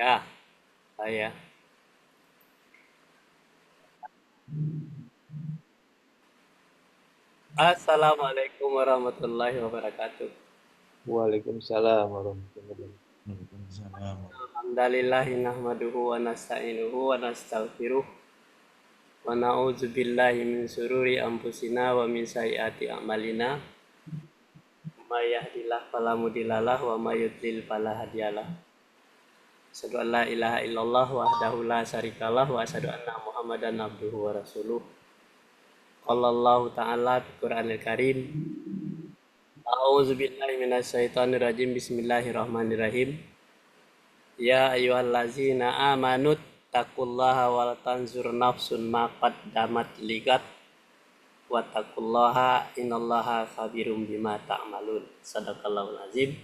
Ya, saya. Assalamualaikum warahmatullahi wabarakatuh. Waalaikumsalam warahmatullahi Waalaikumsalam. Alhamdulillahi nahmaduhu wa nasta'inuhu wa nastaghfiruh wa na'udzu billahi min sururi anfusina wa min sayyiati a'malina. May yahdihillahu fala mudhillalah wa may yudlil fala hadiyalah. Asyhadu an la ilaha illallah wahdahu la syarikalah wa asyhadu anna Muhammadan abduhu wa rasuluh. Qala Allah ta'ala fi Qur'anil Karim. A'udzu billahi minasyaitonir rajim. Bismillahirrahmanirrahim. Ya ayyuhallazina amanu taqullaha wal tanzur nafsun ma qaddamat ligat wattaqullaha innallaha khabirum bima ta'malun. Sadaqallahul azim.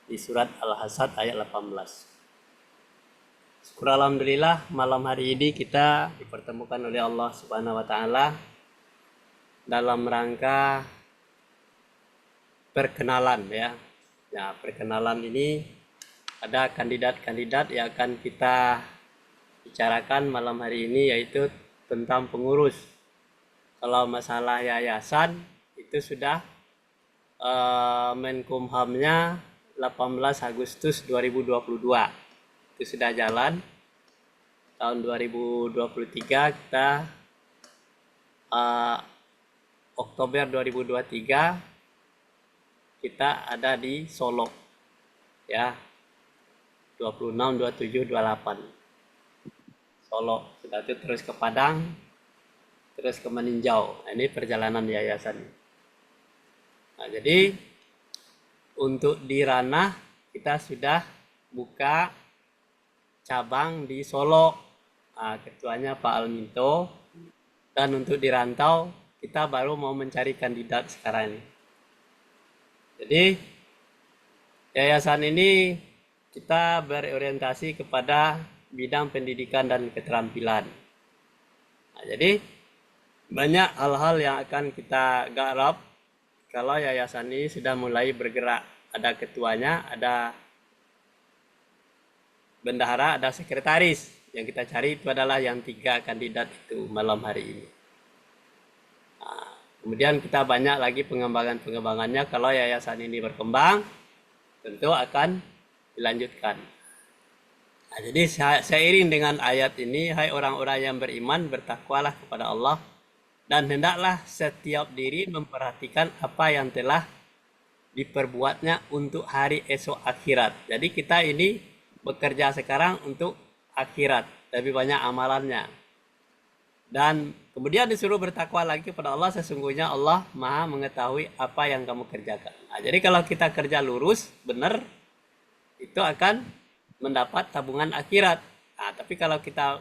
Di surat Al-Hasad ayat 18. Syukur alhamdulillah malam hari ini kita dipertemukan oleh Allah Subhanahu wa taala dalam rangka perkenalan ya. Ya, perkenalan ini ada kandidat-kandidat yang akan kita bicarakan malam hari ini, yaitu tentang pengurus. Kalau masalah yayasan itu sudah Menkumhamnya 18 Agustus 2022 itu sudah jalan. Tahun 2023 kita Oktober 2023 kita ada di Solo ya, 26, 27, 28 Solo. Sudah itu terus ke Padang, terus ke Meninjau. Nah, ini perjalanan yayasan. Nah, jadi untuk di ranah kita sudah buka cabang di Solo. Nah, ketuanya Pak Alminto. Dan untuk di rantau kita baru mau mencari kandidat sekarang ini. Jadi yayasan ini kita berorientasi kepada bidang pendidikan dan keterampilan. Nah, jadi banyak hal-hal yang akan kita garap kalau yayasan ini sudah mulai bergerak. Ada ketuanya, ada bendahara, ada sekretaris. Yang kita cari itu adalah yang 3 kandidat itu malam hari ini. Nah, kemudian kita banyak lagi pengembangannya. Kalau yayasan ini berkembang, tentu akan dilanjutkan. Nah, jadi seiring dengan ayat ini, hai orang-orang yang beriman, bertakwalah kepada Allah, dan hendaklah setiap diri memperhatikan apa yang telah diperbuatnya untuk hari esok akhirat. Jadi kita ini bekerja sekarang untuk akhirat, lebih banyak amalannya. Dan kemudian disuruh bertakwa lagi kepada Allah, sesungguhnya Allah Maha mengetahui apa yang kamu kerjakan. Nah, jadi kalau kita kerja lurus, benar, itu akan mendapat tabungan akhirat. Nah, tapi kalau kita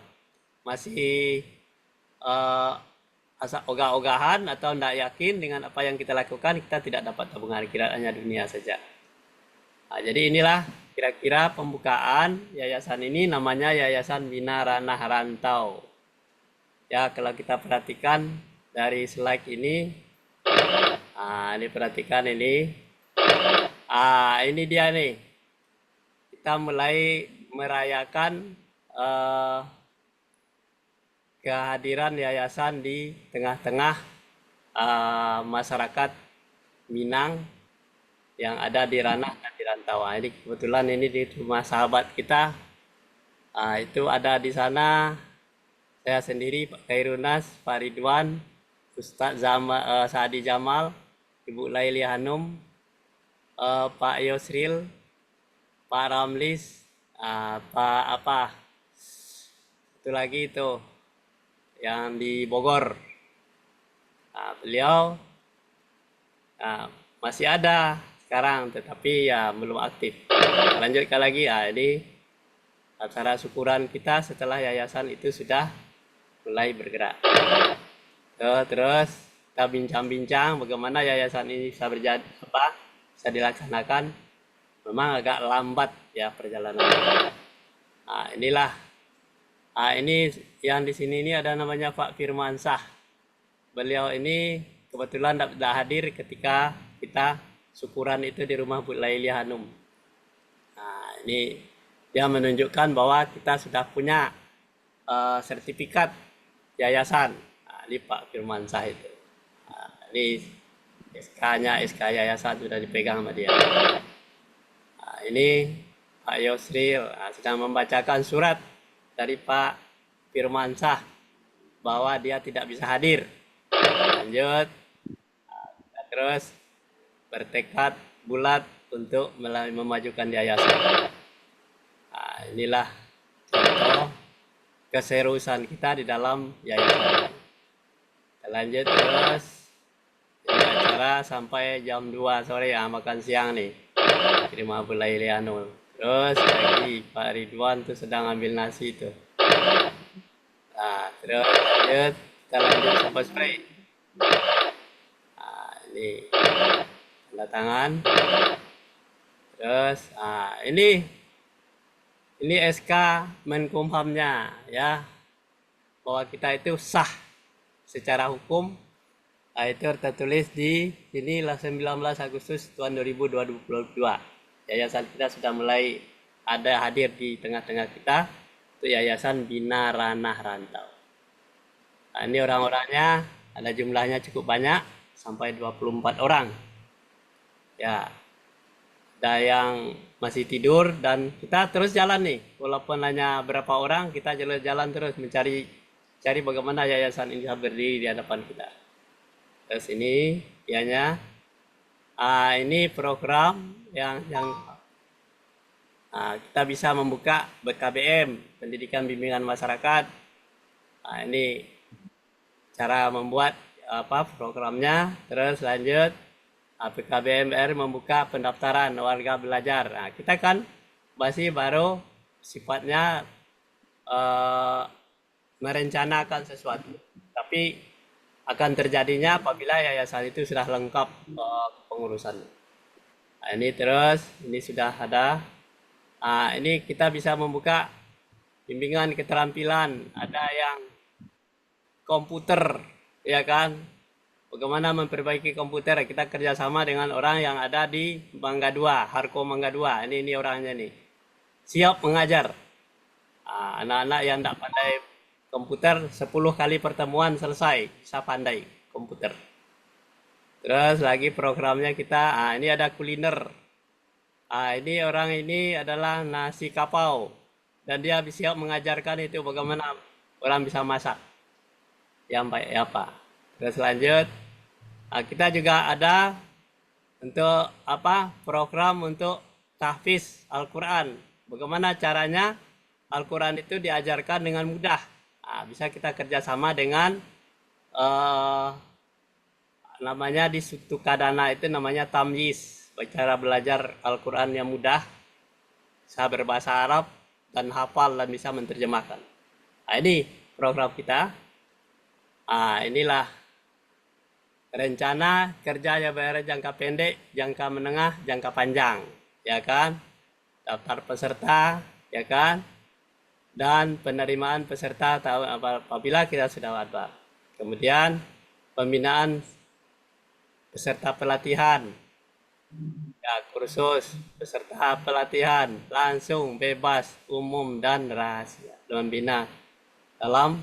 masih asal ogah-ogahan atau tidak yakin dengan apa yang kita lakukan, kita tidak dapat tabungan akhirat, hanya dunia saja. Nah, jadi inilah kira-kira pembukaan yayasan ini. Namanya Yayasan Bina Ranah Rantau. Ya, kalau kita perhatikan dari slide ini, ini perhatikan ini. Ini dia nih. Kita mulai merayakan kehadiran yayasan di tengah-tengah masyarakat Minang yang ada di ranah dan di rantau. Ini kebetulan ini di rumah sahabat kita. Itu ada di sana saya sendiri, Pak Khairunas, Pak Ridwan, Ustadz Saadi Jamal, Ibu Laili Hanum, Pak Yosril, Pak Ramlis, Pak apa itu lagi itu yang di Bogor. Beliau masih ada sekarang, tetapi ya belum aktif. Lanjutkan lagi ya, ini acara syukuran kita setelah yayasan itu sudah mulai bergerak. Terus kita bincang-bincang bagaimana yayasan ini bisa bisa dilaksanakan. Memang agak lambat ya perjalanan. Inilah. Ini yang di sini ini ada namanya Pak Firmansah. Beliau ini kebetulan tidak hadir ketika kita syukuran itu di rumah Bu Laili Hanum. Ini Dia menunjukkan bahwa kita sudah punya sertifikat yayasan. Nah, ini Pak Firmansyah itu. Nah, ini SK-nya, SK yayasan sudah dipegang sama dia. Nah, ini Pak Yusril sedang membacakan surat dari Pak Firmansyah bahwa dia tidak bisa hadir. Lanjut, kita terus bertekad bulat untuk memajukan yayasan. Nah, inilah contoh keseriusan kita di dalam yayasan. Kita lanjut terus. Ini acara sampai jam 2 sore ya, makan siang nih. Kirim Abu Lailiano. Terus lagi Pak Ridwan tuh sedang ambil nasi itu. Nah, terus lanjut, kita lanjut sampai spray. Nah, ini tanda tangan. Terus, ini SK Menkumhamnya ya, bahwa kita itu sah secara hukum. Itu tertulis di sini 19 Agustus tahun 2022. Yayasan kita sudah mulai ada hadir di tengah-tengah kita. Itu Yayasan Bina Ranah Rantau. Nah, ini orang-orangnya ada jumlahnya cukup banyak, sampai 24 orang. Ya, ada yang masih tidur dan kita terus jalan nih. Walaupun hanya berapa orang, kita jalan terus mencari bagaimana yayasan ini berdiri di hadapan kita. Terus ini ianya, ini program yang kita bisa membuka BKBM, Pendidikan Bimbingan Masyarakat. Nah, ini cara membuat programnya. Terus lanjut, PKBMR membuka pendaftaran warga belajar. Nah, kita kan masih baru sifatnya merencanakan sesuatu, tapi akan terjadinya apabila yayasan itu sudah lengkap pengurusan. Nah, ini terus, ini sudah ada. Ini kita bisa membuka bimbingan keterampilan, ada yang komputer, ya kan? Bagaimana memperbaiki komputer? Kita kerjasama dengan orang yang ada di Mangga 2, Harko Mangga 2. Ini orangnya nih, siap mengajar. Anak-anak yang tidak pandai komputer, 10 kali pertemuan selesai, bisa pandai komputer. Terus lagi programnya kita, ini ada kuliner. Ini orang ini adalah nasi kapau, dan dia siap mengajarkan itu bagaimana orang bisa masak yang baik apa. Terus lanjut, kita juga ada untuk program untuk tahfiz Al-Quran. Bagaimana caranya Al-Quran itu diajarkan dengan mudah. Bisa kita kerjasama dengan namanya di Sutukadana itu namanya tamyiz, cara belajar Al-Quran yang mudah, bisa berbahasa Arab dan hafal dan bisa menerjemahkan. Ini program kita. Inilah rencana kerja YBR jangka pendek, jangka menengah, jangka panjang, ya kan? Daftar peserta, ya kan? Dan penerimaan peserta apabila kita sudah ada. Kemudian pembinaan peserta pelatihan, ya, kursus peserta pelatihan langsung, bebas, umum dan rahasia. Membina dalam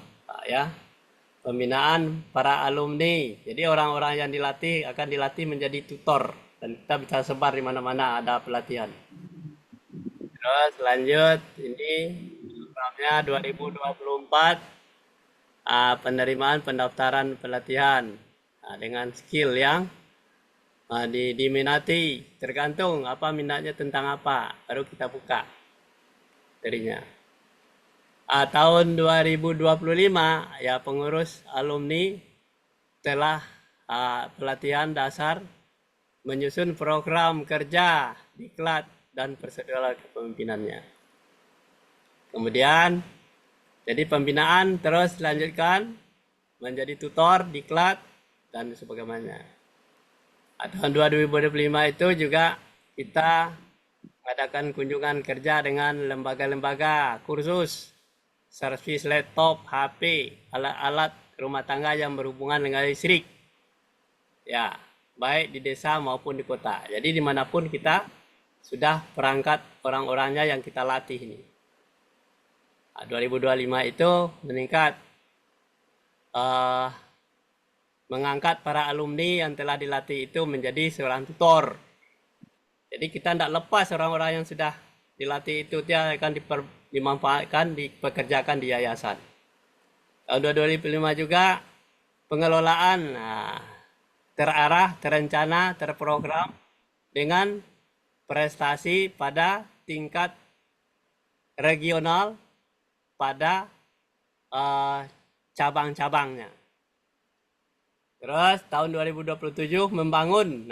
pembinaan para alumni. Jadi orang-orang yang dilatih akan dilatih menjadi tutor dan kita bisa sebar di mana-mana ada pelatihan. Terus lanjut, ini programnya 2024, penerimaan pendaftaran pelatihan dengan skill yang diminati, tergantung apa minatnya tentang apa, baru kita buka darinya. Tahun 2025 ya pengurus alumni telah pelatihan dasar menyusun program kerja, diklat dan prosedural kepemimpinannya. Kemudian jadi pembinaan terus dilanjutkan menjadi tutor, diklat dan sebagainya. Tahun 2025 itu juga kita mengadakan kunjungan kerja dengan lembaga-lembaga, kursus, servis laptop, HP, alat-alat rumah tangga yang berhubungan dengan listrik. Ya, baik di desa maupun di kota. Jadi dimanapun kita sudah perangkat orang-orangnya yang kita latih ini. 2025 itu meningkat, eh, mengangkat para alumni yang telah dilatih itu menjadi seorang tutor. Jadi kita tidak lepas orang-orang yang sudah dilatih itu, dia akan dimanfaatkan, dipekerjakan di yayasan. Tahun 2025 juga pengelolaan terarah, terencana, terprogram dengan prestasi pada tingkat regional pada cabang-cabangnya. Terus tahun 2027 membangun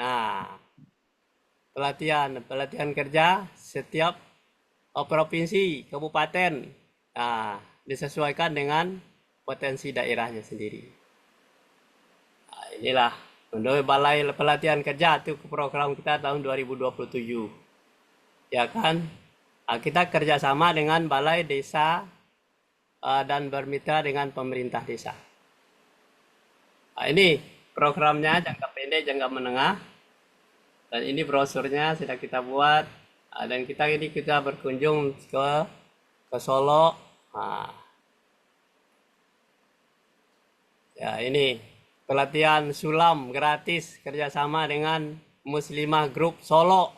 pelatihan kerja setiap provinsi, kabupaten, disesuaikan dengan potensi daerahnya sendiri. Inilah untuk Balai Pelatihan Kerja itu program kita tahun 2027. Ya kan? Kita kerjasama dengan Balai Desa dan bermitra dengan pemerintah desa. Ini programnya jangka pendek, jangka menengah. Dan ini brosurnya sudah kita buat. Dan kita berkunjung ke Solo. Ya, ini pelatihan sulam gratis kerjasama dengan Muslimah Group Solo.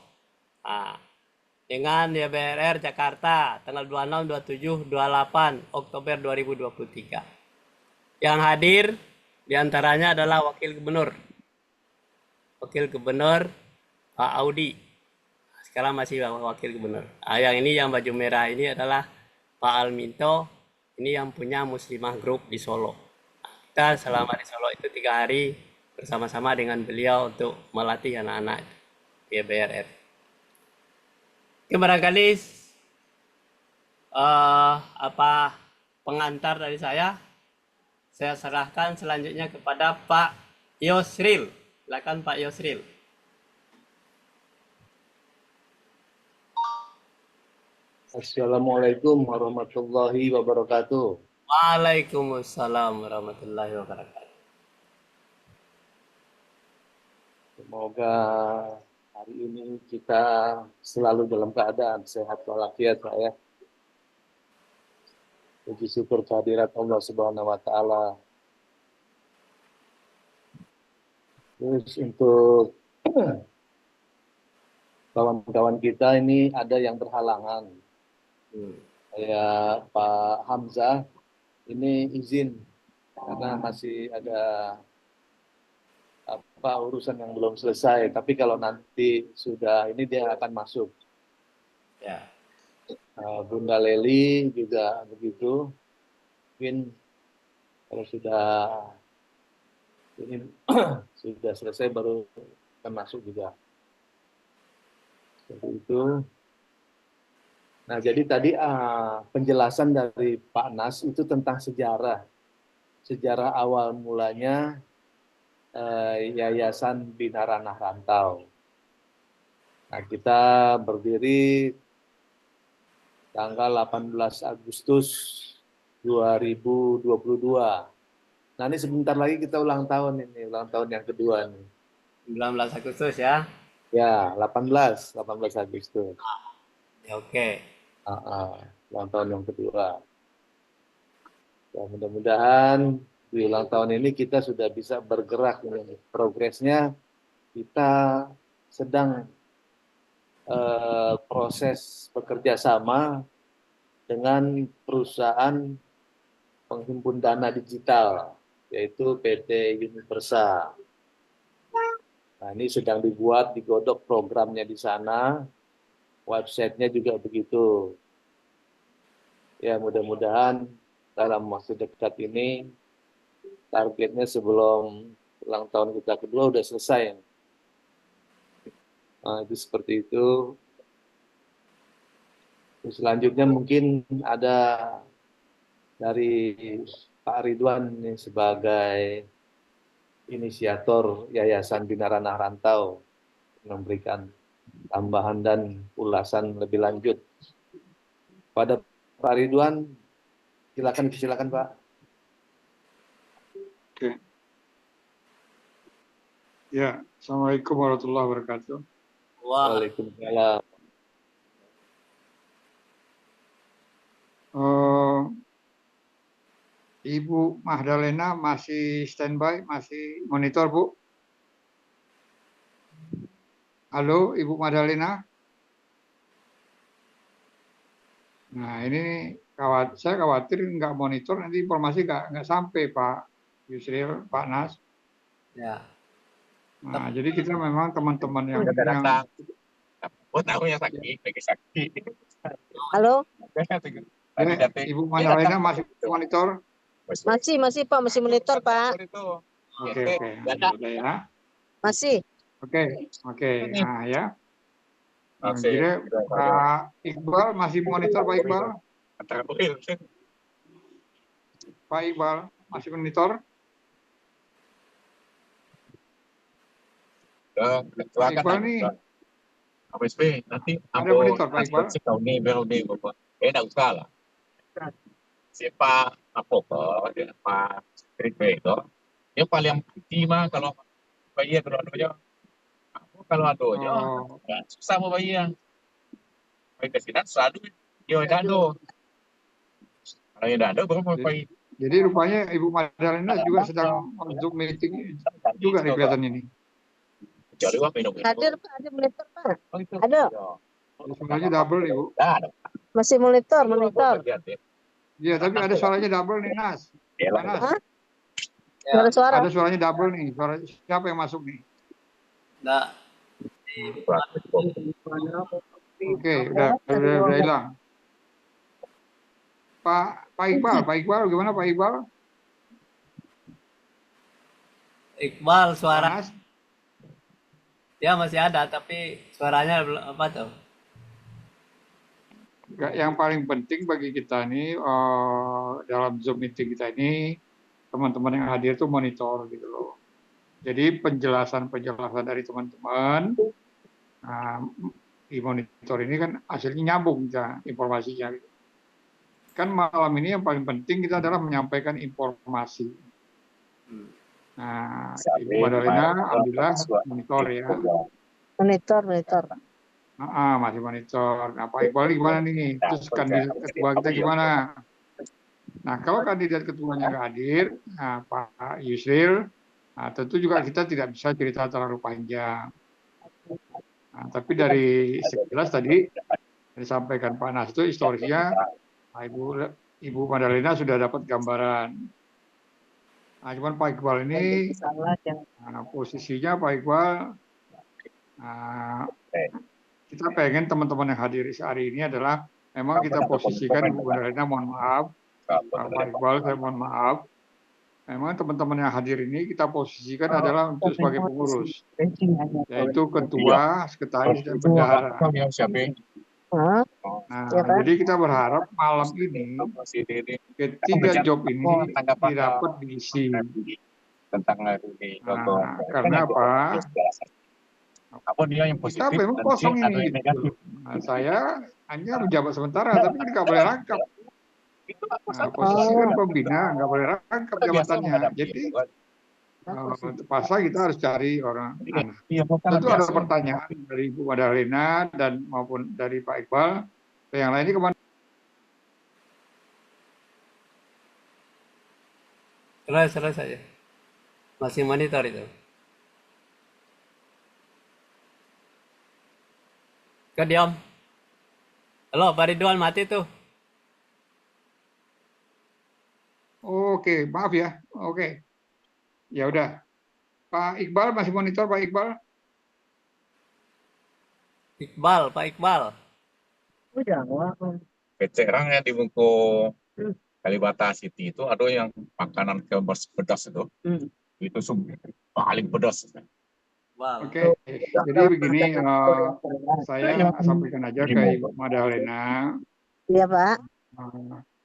Dengan YBRR Jakarta tanggal 26, 27, 28 Oktober 2023. Yang hadir diantaranya adalah Wakil Gubernur Pak Audi. Sekarang masih Wakil Gubernur. Yang ini yang baju merah ini adalah Pak Alminto. Ini yang punya Muslimah Group di Solo. Kita selama di Solo itu 3 hari bersama-sama dengan beliau untuk melatih anak-anak YBRR. Barangkali pengantar dari saya serahkan selanjutnya kepada Pak Yosril. Silakan Pak Yosril. Assalamualaikum warahmatullahi wabarakatuh. Waalaikumsalam warahmatullahi wabarakatuh. Semoga hari ini kita selalu dalam keadaan sehat walafiat, Pak ya. Puji syukur kehadirat Allah Subhanahu wa taala. Terus untuk kawan-kawan kita ini ada yang berhalangan. Kayak Pak Hamzah ini izin karena masih ada urusan yang belum selesai. Tapi kalau nanti sudah ini dia akan masuk. Ya. Bunda Leli juga begitu. Mungkin kalau sudah ini sudah selesai baru akan masuk juga. Seperti itu. Nah, jadi tadi penjelasan dari Pak Nas itu tentang sejarah. Sejarah awal mulanya Yayasan Bina Ranah Rantau. Nah, kita berdiri tanggal 18 Agustus 2022. Nah, ini sebentar lagi kita ulang tahun ini, ulang tahun yang kedua nih. 19 Agustus ya. Ya, 18 Agustus. Ya, oke. Ulang tahun yang kedua. Ya, mudah-mudahan di ulang tahun ini kita sudah bisa bergerak ini. Progresnya kita sedang proses bekerja sama dengan perusahaan penghimpun dana digital, yaitu PT Universa. Nah, ini sedang digodok programnya di sana, websitenya juga begitu. Ya, mudah-mudahan dalam waktu dekat ini, targetnya sebelum ulang tahun kita kedua udah selesai. Nah, itu seperti itu. Terus selanjutnya mungkin ada dari Pak Ridwan nih, sebagai inisiator Yayasan Bina Ranah Rantau, memberikan tambahan dan ulasan lebih lanjut. Pada Pak Ridwan, silakan Pak. Oke. Ya, Assalamualaikum warahmatullahi wabarakatuh. Waalaikumsalam. Ibu Mahdalena masih standby, masih monitor, Bu. Halo, Ibu Mahdalena. Nah, ini saya khawatir nggak monitor, nanti informasi nggak sampai, Pak Yusril, Pak Nas. Ya. Nah, jadi kita memang teman-teman yang Oh, tahu yang sakit, lagi sakit. Halo, ya, Ibu Mahdalena masih monitor. masih Pak, masih monitor Pak, Oke, udah ya. masih. Oke. Nah ya. Kira Pak Iqbal masih monitor, Pak Iqbal. Pak Iqbal masih monitor. Pak Iqbal nih. APSP nanti Ada monitor, Pak Iqbal. tahun ini baru deh Bapak. Enggak usah lah. Siapa apa dengan Pak Ridwe itu? Yang paling penting mah kalau bayi kalau adonya, kalau adonya susah mau bayi yang. Bayi kesinan selalu dia ada ado. Kalau yang ada baru mau bayi. Jadi rupanya Ibu Mahdalena juga sedang Zoom meeting juga nih kelihatan ini. Jadi apa minum? Hadir Pak, ada monitor Pak. Oh, itu. Ada. Suaranya double, Ibu. Ada. Masih monitor. Iya, tapi ada suaranya double nih, Nas. Pak Nas. Hah? Ya. Suara. Ada suaranya double nih. Suara siapa yang masuk nih? Nggak. Oke, udah hilang. Pak Iqbal gimana Pak Iqbal? Iqbal suara Pak Nas? dia masih ada tapi suaranya belum apa tuh? Yang paling penting bagi kita nih dalam Zoom meeting kita ini teman-teman yang hadir tuh monitor gitu loh. Jadi penjelasan dari teman-teman di monitor ini kan hasilnya nyambung ya informasinya. Kan malam ini yang paling penting kita adalah menyampaikan informasi. Nah, Ibu Mahdalena alhamdulillah monitor ya. Monitor. Masih monitor. Nah, Pak Iqbal gimana nih? Terus kandidat ketua kita gimana? Nah, kalau kandidat ketuanya nggak hadir, Pak Yusril, tentu juga kita tidak bisa cerita terlalu panjang. Nah, tapi dari sekilas tadi disampaikan Pak Nas itu historisnya, Ibu Mahdalena sudah dapat gambaran. Nah, cuman Pak Iqbal ini posisinya Pak Iqbal, kita pengen teman-teman yang hadir hari ini adalah memang kita posisikan Ibu Mahdalena, mohon maaf, Pak Iqbal saya mohon maaf, memang teman-teman yang hadir ini kita posisikan adalah untuk sebagai pengurus, yaitu ketua, sekretaris dan bendahara. Nah, jadi kita berharap malam ini ketiga job ini dapat diisi. Karena apa? Kita memang kosong ini. Gitu. Nah, saya hanya menjabat sementara, tapi nggak boleh rangkap. Nah, posisi kan pembina, nggak boleh rangkap jabatannya. Jadi terpaksa kita harus cari orang. Tentu ada pertanyaan dari Ibu Mahdalena dan maupun dari Pak Iqbal. Yang lain ini kemana? Terus saja. Masih monitor itu. Kok diam? Halo, Pak Ridwan mati tuh. Oke, maaf ya. Oke. Ya udah. Pak Iqbal masih monitor, Pak Iqbal? Pak Iqbal. Pecerang yang di Bungku Kalibata City itu ada yang makanan pedas itu. Itu paling pedas. Wow. Oke, jadi begini, saya sampaikan aja ke Ibu Mahdalena. Iya Pak.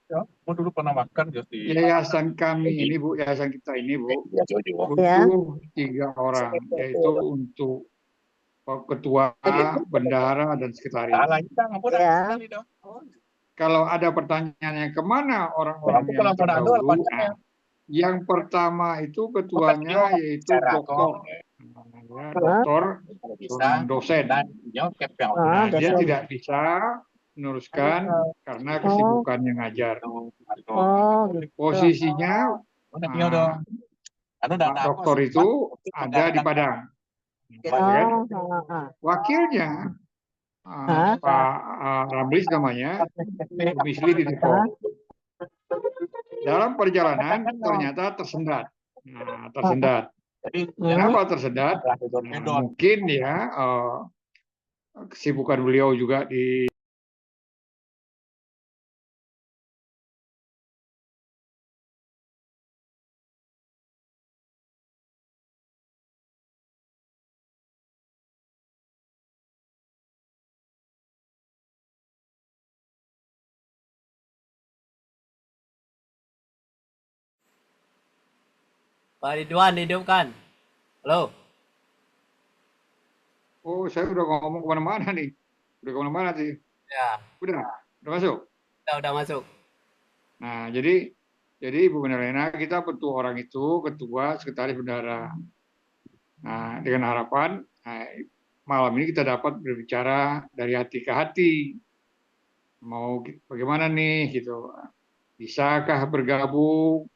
Mau dulu pernah makan di Yayasan kami ini Bu, yayasan kita ini Bu, butuh 3 orang, yaitu untuk ketua, bendahara, dan sekretaris. Kalau ada pertanyaannya kemana orang-orang yang terdahulu, yang pertama itu ketuanya yaitu dokter, dosen. Dia tidak bisa meneruskan karena kesibukannya ngajar. Oh, gitu. Posisinya Udah tinggal dong. Anu Pak data aku Doktor itu ada di kadang-kadang Padang, ya kan? Oh, Wakilnya Hah? Pak Ramlis namanya, domisili di Depok. Dalam perjalanan ternyata tersendat. Nah, tersendat. jadi Kenapa tersendat? dashboardnya Nah, mungkin ya kesibukan beliau juga di Pak Ridwan hidupkan. Halo. oh saya udah ngomong kemana-mana nih. Udah kemana-mana sih. Ya, Udah masuk. udah masuk. Nah, jadi Ibu Bendahara kita butuh orang itu ketua sekretaris bendahara. Nah, dengan harapan malam ini kita dapat berbicara dari hati ke hati. Mau bagaimana nih gitu. Bisakah bergabung?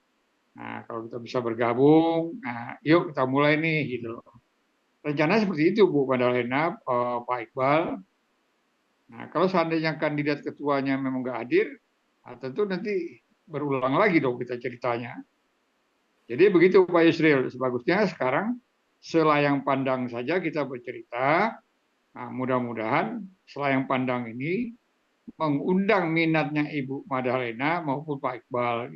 Nah, kalau kita bisa bergabung, nah, yuk kita mulai nih gitu. Rencana seperti itu Bu Madalena, Pak Iqbal. Nah, kalau seandainya kandidat ketuanya memang nggak hadir, nah, tentu nanti berulang lagi dong kita ceritanya. Jadi begitu Pak Yusril, sebagusnya sekarang selayang pandang saja kita bercerita. Nah, mudah-mudahan selayang pandang ini mengundang minatnya Ibu Madalena maupun Pak Iqbal.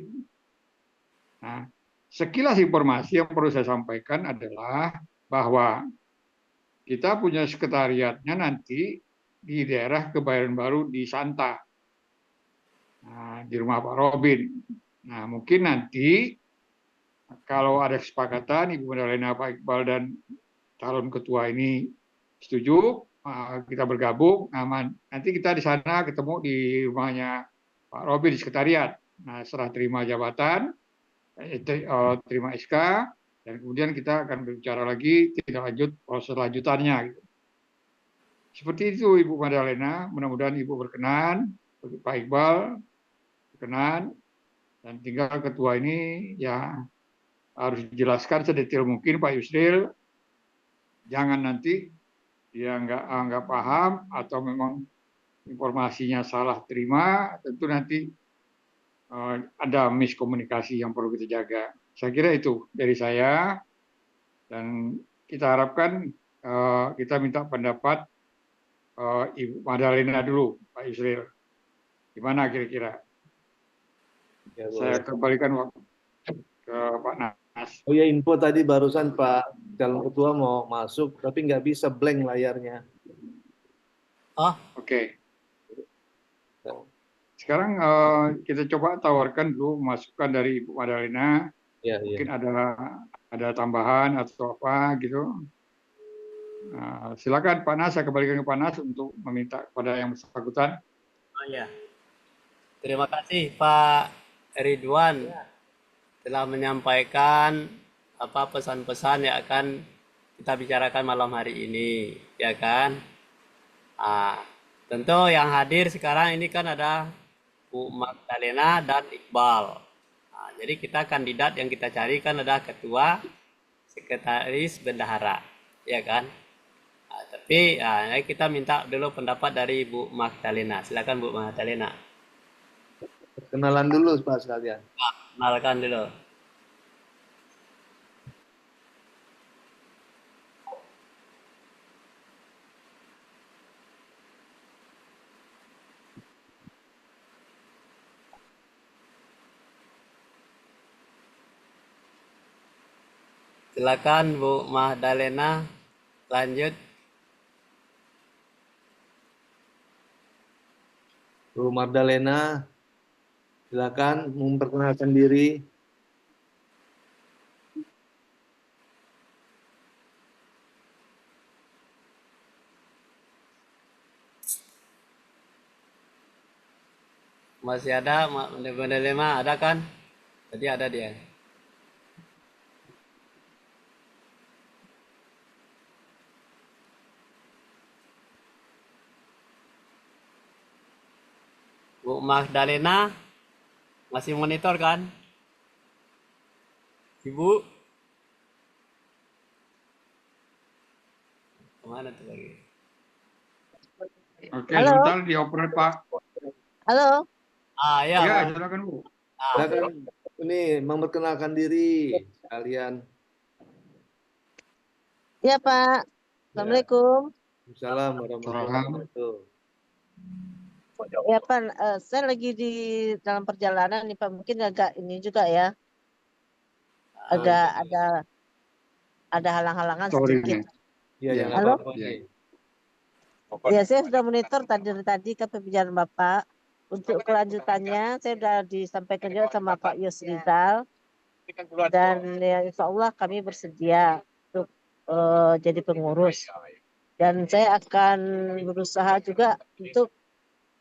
Nah, sekilas informasi yang perlu saya sampaikan adalah bahwa kita punya sekretariatnya nanti di daerah Kebayoran Baru di Santa, nah, di rumah Pak Robin. Nah, mungkin nanti kalau ada kesepakatan Ibu Madalena, Pak Iqbal dan calon ketua ini setuju, kita bergabung. Nah, nanti kita di sana ketemu di rumahnya Pak Robin di sekretariat. Nah, setelah terima jabatan, terima SK, dan kemudian kita akan berbicara lagi tindak lanjut proses lanjutannya. Seperti itu Ibu Madalena, mudah-mudahan Ibu berkenan, Pak Iqbal berkenan, dan tinggal ketua ini ya harus dijelaskan sedetail mungkin Pak Yusril, jangan nanti dia nggak paham atau memang informasinya salah terima, tentu nanti ada miskomunikasi yang perlu kita jaga. Saya kira itu dari saya, dan kita harapkan kita minta pendapat Ibu Madalena dulu, Pak Yusril. Gimana kira-kira? Ya, Saya boleh. kembalikan waktu ke Pak Nas. Oh ya, info tadi barusan Pak calon ketua mau masuk, tapi nggak bisa blank layarnya. Oh, Oke. Sekarang kita coba tawarkan dulu masukan dari Ibu Madalena. Ya, Mungkin ya. ada tambahan atau apa gitu. Silakan Pak Nas, saya kembalikan ke Pak Nas untuk meminta kepada yang bersangkutan. oh ya. Terima kasih Pak Ridwan telah menyampaikan apa pesan-pesan yang akan kita bicarakan malam hari ini, ya kan? Tentu yang hadir sekarang ini kan ada Bu Magdalena dan Iqbal. Jadi kita kandidat yang kita cari kan ada ketua, sekretaris, bendahara, ya kan? Tapi kita minta dulu pendapat dari Bu Magdalena. Silakan Bu Magdalena. Kenalan dulu Pak sekalian. Kenalkan dulu. Silakan Bu Magdalena, lanjut. Bu Magdalena, silakan memperkenalkan diri. Masih ada Magdalena, ada kan? Tadi ada dia. Bu Magdalena, Masih monitor kan? Ibu? Kemana tuh lagi? Oke, Halo. sebentar dioper Pak. Halo. Ya, Ya, Bu. silakan Bu. Silakan ini memperkenalkan diri kalian. Ya, Pak. Assalamualaikum. Assalamualaikum warahmatullahi wabarakatuh. Ya, Pak. Saya lagi di dalam perjalanan nih, Pak. Mungkin agak ini juga ya. Agak ada halang-halangan sedikit. Story-nya. Iya, Ya. yang Halo? apa-apa nih. Ya, saya sudah monitor dari tadi ke pembicaraan Bapak. Untuk kelanjutannya, saya sudah disampaikan juga sama Pak Yos Rizal. Dan ya, insya Allah kami bersedia untuk jadi pengurus. Dan saya akan berusaha juga untuk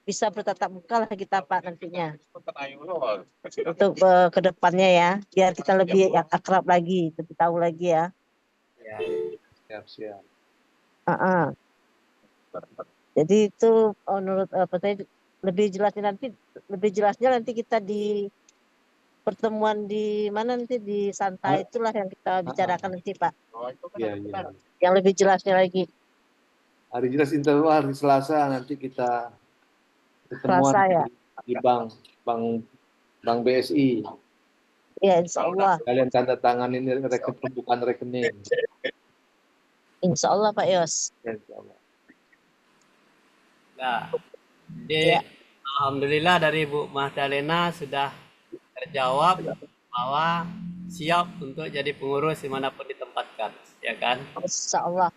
bisa bertatap muka lah kita Pak nantinya. Untuk ke depannya ya, biar kita lebih akrab lagi, lebih tahu lagi ya. Siap. Jadi itu menurut saya lebih jelasnya nanti kita di pertemuan di mana nanti di santai itulah yang kita bicarakan nanti Pak. Iya. Yang lebih jelasnya lagi. Hari jelas interval hari Selasa nanti kita ketemuan Selasa ya. di bank BSI. Ya insya Allah. Kalian tanda tangan ini pembukaan rekening. Insya Allah Pak Yos. Ya, insya Allah. Nah, jadi alhamdulillah dari Bu Magdalena sudah terjawab bahwa siap untuk jadi pengurus dimanapun ditempatkan, ya kan? Insya Allah.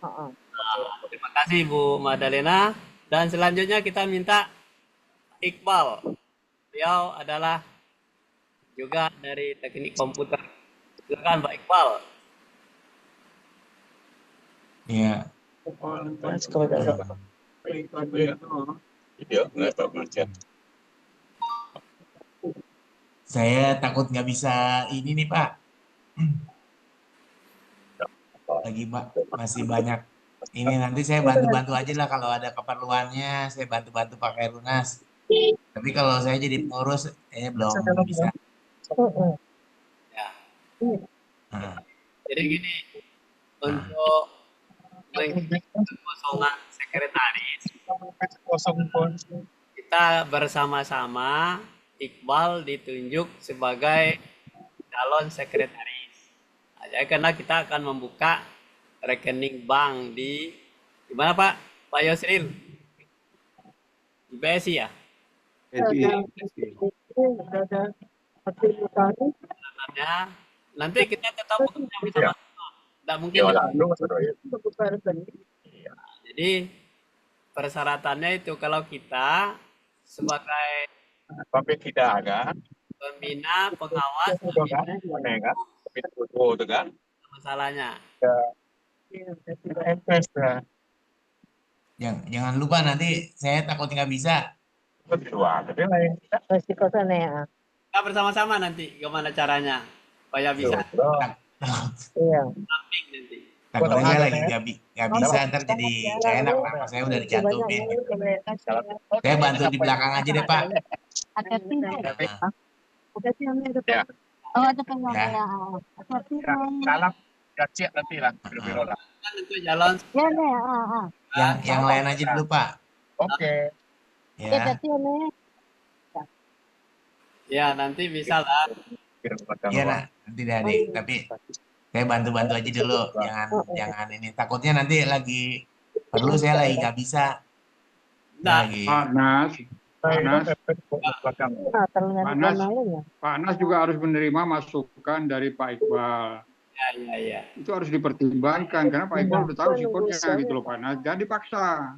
Terima kasih Bu Magdalena. Dan selanjutnya kita minta Iqbal. Beliau adalah juga dari teknik komputer. Silakan Pak Iqbal. Iya. Saya takut nggak bisa ini nih Pak. Lagi masih banyak. Ini nanti saya bantu-bantu aja lah kalau ada keperluannya. Saya bantu-bantu pakai lunas. Tapi kalau saya jadi pengurus, belum bisa. Ya. Nah. Jadi gini, untuk mengisi kekosongan sekretaris, kita bersama-sama Iqbal ditunjuk sebagai calon sekretaris. Nah, jadi karena kita akan membuka rekening bank di mana Pak? Pak Yosril? Di BSI ya? BSI. Nanti kita tetap bekerja bersama. Tidak mungkin. Jadi persyaratannya itu kalau kita sebagai pembina, pengawas, masalahnya. Jangan lupa nanti saya takut nggak bisa. Resiko sana ya. Kita bersama-sama nanti gimana caranya supaya bisa. Iya. Nanti. Takutnya saya lagi nggak bisa, ntar jadi nggak enak nama saya udah dicantumin. Saya bantu di belakang aja deh Pak. Ya. Oh ada penyampaian. Salam cek nanti lah. Kan untuk jalan. Yang lain aja dulu Pak. Oke. Ya. Ya nanti bisa lah. Iya nak, nanti deh adik. Tapi saya bantu-bantu aja dulu. Jangan ini. Takutnya nanti lagi perlu saya lagi nggak bisa. Nah, Lagi. Pak Nas juga harus menerima masukan dari Pak Iqbal. Ya. Itu harus dipertimbangkan karena Pak Iqbal udah tahu sikapnya gitu loh Pak Nas. Jangan dipaksa.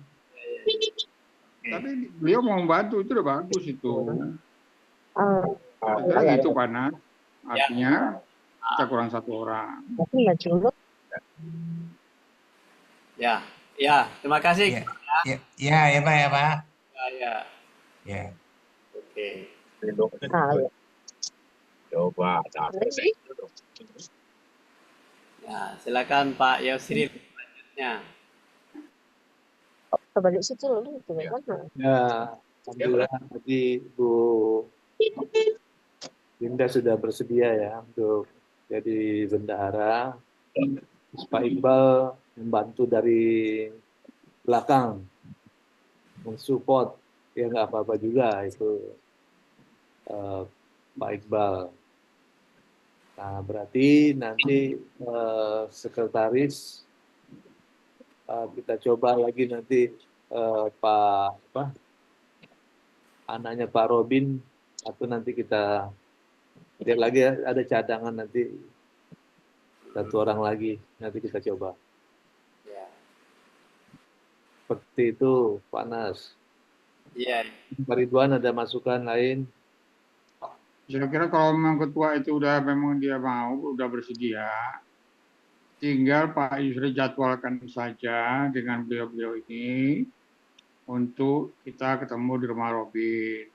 Tapi beliau mau membantu itu udah bagus itu. Itu Pak Nas. Artinya kita kurang satu orang. Ya, terima kasih. Ya Pak ya Pak. Ya. Oke. Coba. Ya, silakan Pak Yosril selanjutnya. Kebalik situ loh. Ya, alhamdulillah tadi Bu Linda sudah bersedia ya untuk jadi bendahara. Pak Iqbal membantu dari belakang, mensupport, ya nggak apa-apa juga itu Pak Iqbal. Nah, berarti nanti sekretaris kita coba lagi nanti anaknya Pak Robin, atau nanti kita lihat lagi ya, ada cadangan nanti satu orang lagi, nanti kita coba. Ya. Seperti itu, Pak Nas. Iya. Pak Ridwan ada masukan lain? Kira-kira kalau memang ketua itu memang dia mau, udah bersedia, tinggal Pak Yusri jadwalkan saja dengan beliau-beliau ini untuk kita ketemu di rumah Robin.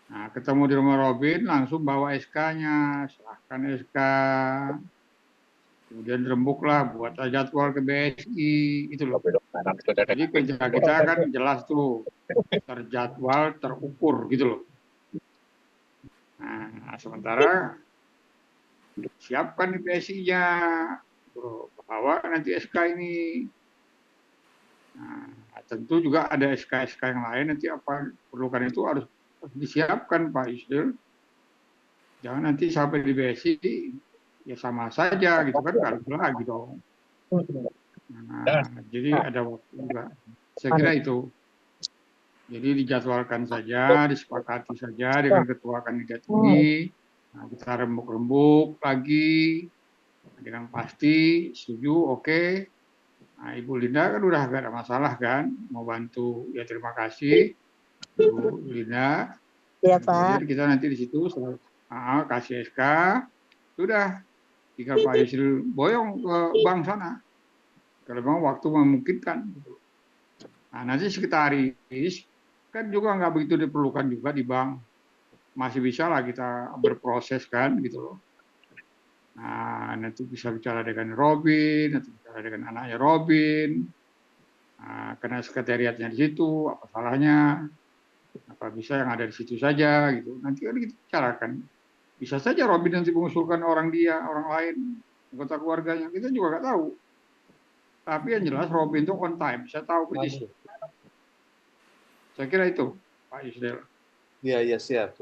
Nah, ketemu di rumah Robin, langsung bawa SK-nya, serahkan SK. Kemudian rembuklah, buat jadwal ke BSI, itu loh. Jadi kerja kita kan jelas tuh, terjadwal, terukur, gitu loh. Nah, sementara siapkan di BSI-nya, bawa nanti SK ini. Nah, tentu juga ada SK-SK yang lain, nanti apa perlukan itu harus disiapkan Pak Yusril. Jangan nanti sampai di BSI ya sama saja gitu kan, nggak lagi dong. Nah, jadi ada waktu juga. Saya kira itu. Jadi dijadwalkan saja, disepakati saja dengan ketua kandidat ini. Nah, kita rembuk-rembuk lagi dengan pasti setuju, oke. Nah, Ibu Linda kan udah gak ada masalah kan, mau bantu, ya terima kasih Ibu Linda. Iya, Kemudian Pak. kita nanti di situ kasih SK, sudah tinggal Pak Yusril boyong ke bank sana. Kalau memang waktu memungkinkan. Nah, nanti sekretaris kan juga nggak begitu diperlukan juga di bank. Masih bisa lah kita berproses kan gitu loh. Nah, nanti bisa bicara dengan Robin, nanti bicara dengan anaknya Robin. Nah, karena sekretariatnya di situ, apa salahnya? Apa bisa yang ada di situ saja gitu. Nanti kan kita bicarakan. Bisa saja Robin nanti mengusulkan orang lain, anggota keluarganya. Kita juga nggak tahu. Tapi yang jelas Robin itu on time, saya tahu persis. Saya kira itu, Pak Yusril. Iya, siap.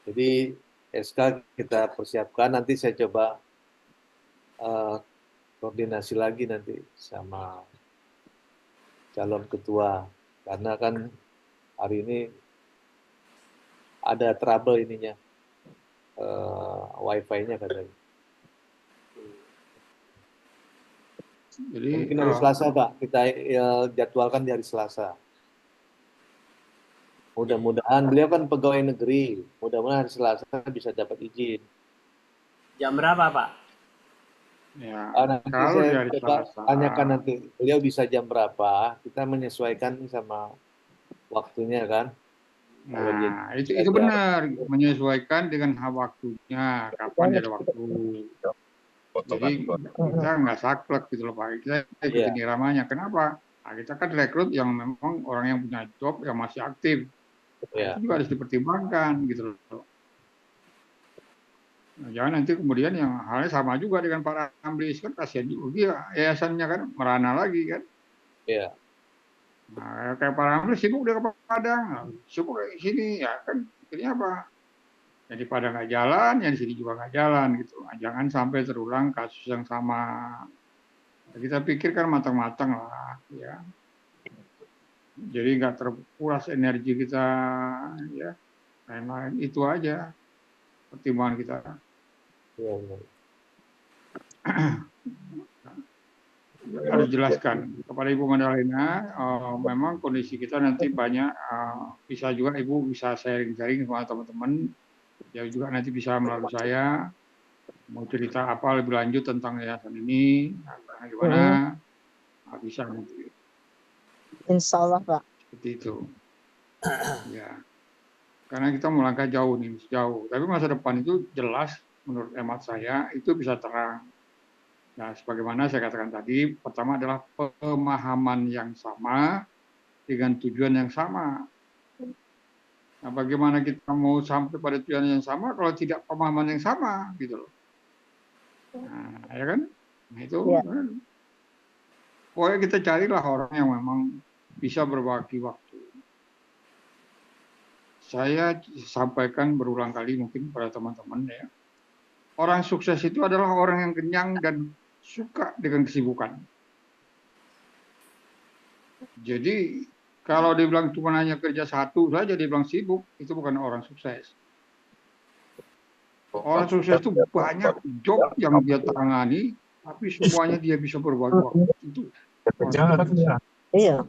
Jadi SK kita persiapkan, nanti saya coba koordinasi lagi nanti sama calon ketua. Karena kan hari ini ada trouble ininya, wifi-nya katanya. Jadi Mungkin hari Selasa, Pak. Kita jadwalkan di hari Selasa. Mudah-mudahan beliau kan pegawai negeri. Mudah-mudahan hari Selasa bisa dapat izin. Jam berapa, Pak? ya, Nanti kalau saya dari coba Selasa, tanyakan nanti beliau bisa jam berapa. Kita menyesuaikan sama waktunya kan. nah itu benar, menyesuaikan dengan waktunya, kapan ada waktu. Jadi kita nggak saklek gitu loh Pak, kita ikutin iramanya. Kenapa? Nah, kita kan rekrut yang memang orang yang punya job, yang masih aktif. Nah, itu juga harus dipertimbangkan gitu loh. Nah, jangan nanti kemudian yang halnya sama juga dengan Pak Ramlis, kan kasihan juga dia, yayasannya kan merana lagi kan. Iya. Nah, kayak Pak Ramlis sibuk dia ke Padang, sibuk kayak sini ya kan, akhirnya apa? Yang di Padang nggak jalan, yang di sini juga nggak jalan gitu. Nah, jangan sampai terulang kasus yang sama. Kita pikirkan matang-matang lah, ya. Jadi nggak terkuras energi kita, ya. Lain-lain itu aja pertimbangan kita. Iya. Harus jelaskan kepada Ibu Madalena, memang kondisi kita nanti banyak, bisa juga Ibu bisa sharing-sharing sama teman-teman, ya juga nanti bisa melalui saya, mau cerita apa lebih lanjut tentang yayasan ini, gimana, bisa nanti. Insya Allah, Pak. Seperti itu. Ya. Karena kita melangkah jauh nih, jauh. Tapi masa depan itu jelas, menurut hemat saya, itu bisa terang. Nah, sebagaimana saya katakan tadi, pertama adalah pemahaman yang sama dengan tujuan yang sama. Nah, bagaimana kita mau sampai pada tujuan yang sama kalau tidak pemahaman yang sama, gitu loh. Nah, ya kan? Nah, itu Ya. pokoknya kita carilah orang yang memang bisa berbagi waktu. Saya sampaikan berulang kali mungkin pada teman-teman ya. Orang sukses itu adalah orang yang kenyang dan suka dengan kesibukan. Jadi kalau dibilang cuma hanya kerja satu saja, dibilang sibuk, itu bukan orang sukses. Orang sukses itu banyak job yang dia tangani, tapi semuanya dia bisa berbagi waktu. Itu orang sukses. Iya.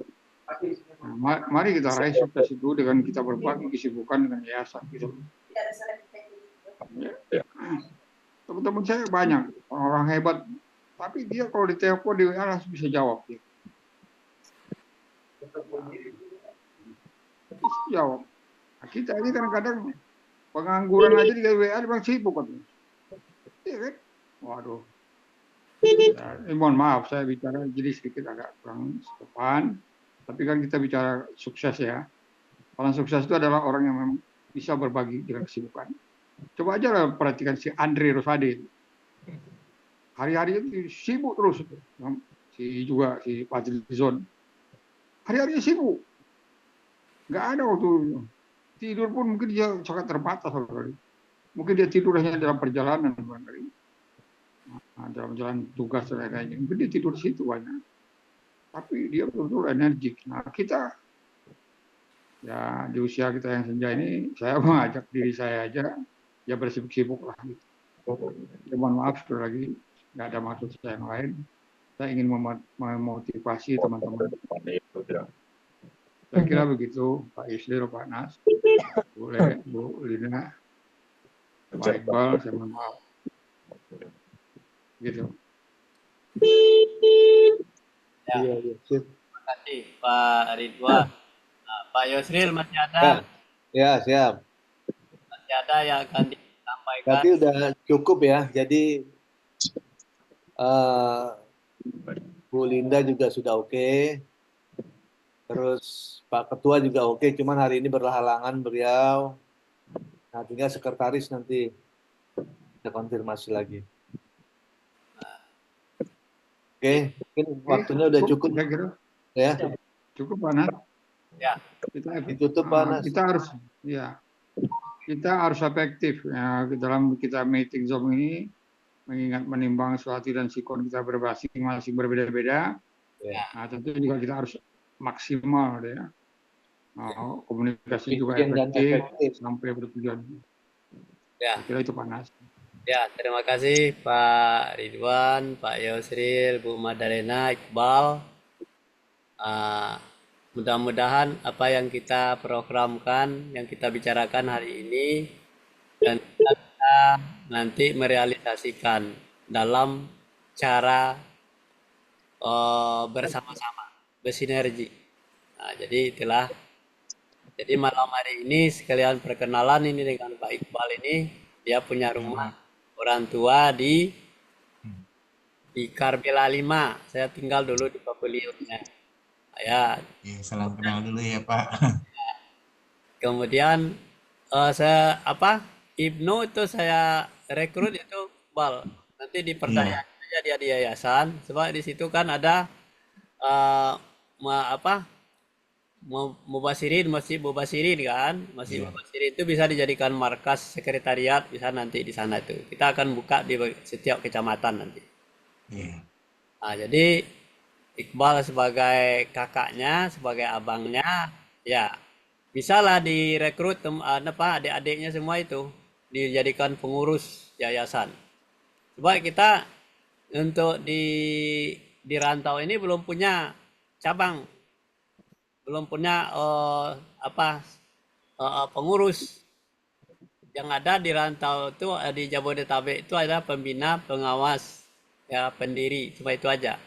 Nah, mari kita raih sukses itu dengan kita berbagi kesibukan dengan yayasan. Gitu. Ya. Teman-teman saya banyak orang hebat, tapi dia kalau ditelepon di WA langsung bisa jawab. Dia. Bisa jawab. Nah, kita ini kadang-kadang pengangguran aja di WA dibilang sibuk kan. Iya kan? Waduh. Ya, mohon maaf saya bicara jadi sedikit agak kurang sopan. Tapi kan kita bicara sukses ya. Orang sukses itu adalah orang yang memang bisa berbagi dengan kesibukan. Coba aja lah perhatikan si Andre Rosade. Hari-hari itu sibuk terus. Si Fadlizon. Hari-harinya sibuk. Nggak ada waktu. Tidur pun mungkin dia sangat terbatas. Mungkin dia tidur hanya dalam perjalanan. Dalam jalan tugas dan lain-lain. Mungkin dia tidur di situ banyak. Tapi dia betul-betul energik. Nah kita, ya di usia kita yang senja ini, saya mengajak diri saya aja, ya bersibuk-sibuk lah. Gitu. Ya, mohon maaf sekali lagi, nggak ada maksud saya yang lain. Saya ingin memotivasi teman-teman. Saya kira begitu, Pak Yusril, Pak Nas, boleh Bu Lina, Pak Iqbal, saya mohon maaf. Gitu. Ya. Terima kasih Pak Ridwan. Nah, Pak Yusril masih ada? Ya, siap. Masih ada yang akan disampaikan? Berarti udah cukup ya. Jadi Bu Linda juga sudah oke. Terus Pak Ketua juga oke. Cuman hari ini berhalangan beliau. Nah, tinggal sekretaris nanti kita konfirmasi lagi. Oke, mungkin waktunya udah cukup. Ya. Cukup, Pak Nas. Ya. Ditutup, Pak Nas. Kita harus efektif ya, dalam kita meeting Zoom ini, mengingat menimbang suatu dan sikon kita masing-masing berbeda-beda. Ya. Nah, tentu juga kita harus maksimal ya. Komunikasi juga efektif sampai bertujuan. Ya. Kira itu, Pak Nas. Ya, terima kasih Pak Ridwan, Pak Yusril, Bu Madalena, Iqbal. Mudah-mudahan apa yang kita programkan, yang kita bicarakan hari ini, dan kita nanti merealisasikan dalam cara bersama-sama, bersinergi. Nah, jadi itulah. Jadi malam hari ini sekalian perkenalan ini dengan Pak Iqbal ini, dia punya rumah orang tua di Karbela 5. Saya tinggal dulu di Paviliunnya. Ya. Salam kenal dulu ya Pak. Kemudian Ibnu itu saya rekrut itu Iqbal. Nanti dipercaya aja dia di yayasan. Sebab di situ kan ada Mubasirin kan, Mubasirin itu bisa dijadikan markas sekretariat bisa nanti di sana itu. Kita akan buka di setiap kecamatan nanti. Nah, jadi Iqbal sebagai kakaknya, sebagai abangnya, ya bisalah direkrut adik-adiknya semua itu dijadikan pengurus yayasan. Sebab kita untuk di rantau ini belum punya cabang. Belum punya pengurus. Yang ada di rantau itu di Jabodetabek itu ada pembina, pengawas, ya pendiri, cuma itu aja.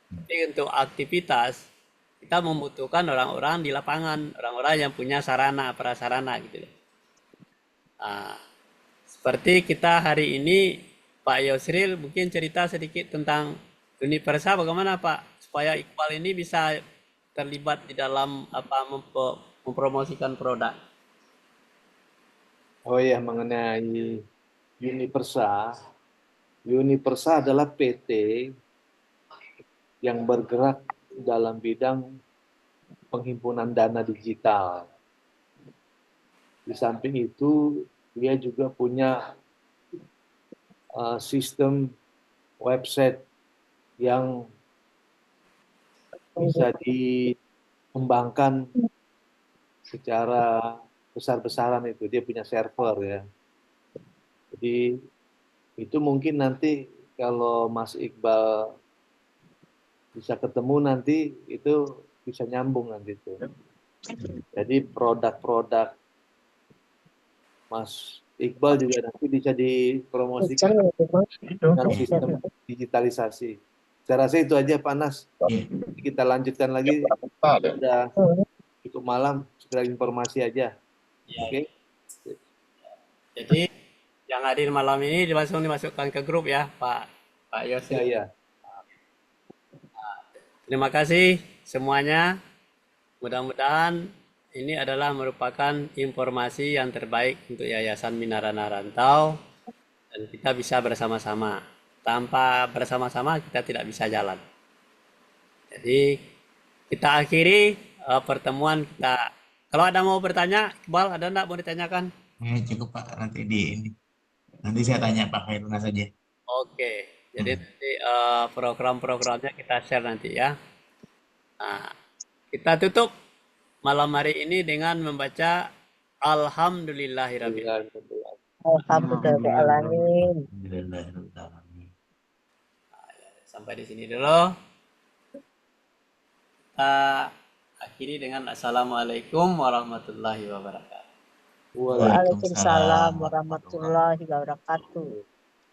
Jadi untuk aktivitas kita membutuhkan orang-orang di lapangan, orang-orang yang punya sarana, prasarana gitu loh. Nah, seperti kita hari ini Pak Yusril mungkin cerita sedikit tentang Universa bagaimana Pak supaya Iqbal ini bisa terlibat di dalam mempromosikan produk. Oh ya, mengenai Unipersa. Unipersa adalah PT yang bergerak dalam bidang penghimpunan dana digital. Di samping itu, dia juga punya sistem website yang bisa dikembangkan secara besar-besaran itu. Dia punya server ya. Jadi itu mungkin nanti kalau Mas Iqbal bisa ketemu nanti itu bisa nyambung nanti itu. Jadi produk-produk Mas Iqbal juga nanti bisa dipromosikan dengan sistem digitalisasi. Saya rasa itu aja Pak Nas. Kita lanjutkan lagi. Sudah cukup malam, sekedar informasi aja. Ya. Oke. Jadi yang hadir malam ini langsung dimasukkan ke grup ya, Pak Yosi. Ya, ya. Terima kasih semuanya. Mudah-mudahan ini adalah merupakan informasi yang terbaik untuk Yayasan Minarana Rantau dan kita bisa bersama-sama. Tanpa bersama-sama kita tidak bisa jalan. Jadi kita akhiri pertemuan kita. Kalau ada mau bertanya, Iqbal, ada enggak mau ditanyakan? Cukup Pak, nanti saya tanya Pak Khairuna saja. Oke, jadi nanti program-programnya kita share nanti ya. Nah, kita tutup malam hari ini dengan membaca Alhamdulillahirabbil Alhamdulillahirobbilalamin. Sampai di sini dulu. Kita akhiri dengan Assalamualaikum warahmatullahi wabarakatuh. Waalaikumsalam warahmatullahi wabarakatuh.